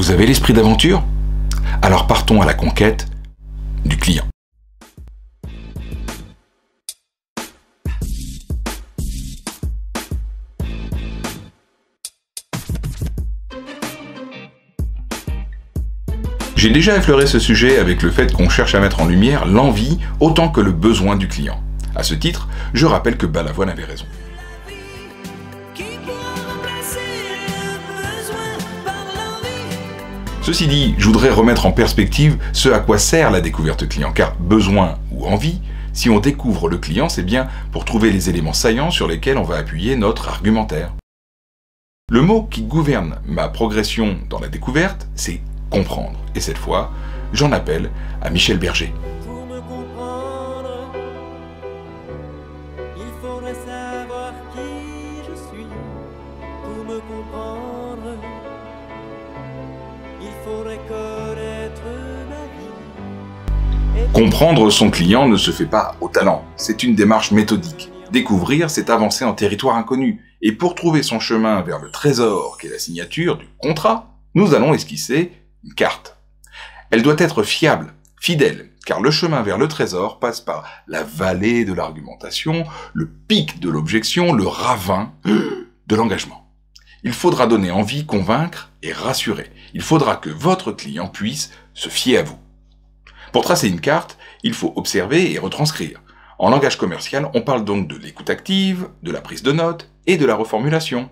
Vous avez l'esprit d'aventure? Alors partons à la conquête du client. J'ai déjà effleuré ce sujet avec le fait qu'on cherche à mettre en lumière l'envie autant que le besoin du client. À ce titre, je rappelle que Balavoine avait raison. Ceci dit, je voudrais remettre en perspective ce à quoi sert la découverte client, car besoin ou envie, si on découvre le client, c'est bien pour trouver les éléments saillants sur lesquels on va appuyer notre argumentaire. Le mot qui gouverne ma progression dans la découverte, c'est comprendre. Et cette fois, j'en appelle à Michel Berger. Pour me comprendre, il faudrait savoir qui je suis. Pour me comprendre, il faudrait connaître ma vie. Comprendre son client ne se fait pas au talent, c'est une démarche méthodique. Découvrir, c'est avancer en territoire inconnu. Et pour trouver son chemin vers le trésor qu'est la signature du contrat, nous allons esquisser une carte. Elle doit être fiable, fidèle, car le chemin vers le trésor passe par la vallée de l'argumentation, le pic de l'objection, le ravin de l'engagement. Il faudra donner envie, convaincre et rassurer. Il faudra que votre client puisse se fier à vous. Pour tracer une carte, il faut observer et retranscrire. En langage commercial, on parle donc de l'écoute active, de la prise de notes et de la reformulation.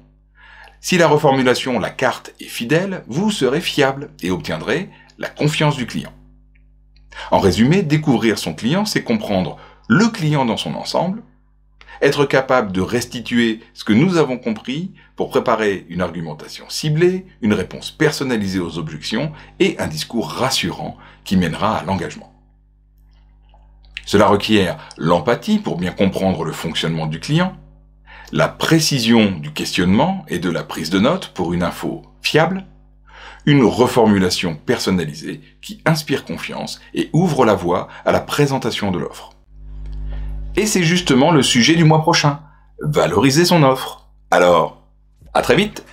Si la reformulation, la carte est fidèle, vous serez fiable et obtiendrez la confiance du client. En résumé, découvrir son client, c'est comprendre le client dans son ensemble, être capable de restituer ce que nous avons compris pour préparer une argumentation ciblée, une réponse personnalisée aux objections et un discours rassurant qui mènera à l'engagement. Cela requiert l'empathie pour bien comprendre le fonctionnement du client, la précision du questionnement et de la prise de notes pour une info fiable, une reformulation personnalisée qui inspire confiance et ouvre la voie à la présentation de l'offre. Et c'est justement le sujet du mois prochain, valoriser son offre. Alors, à très vite!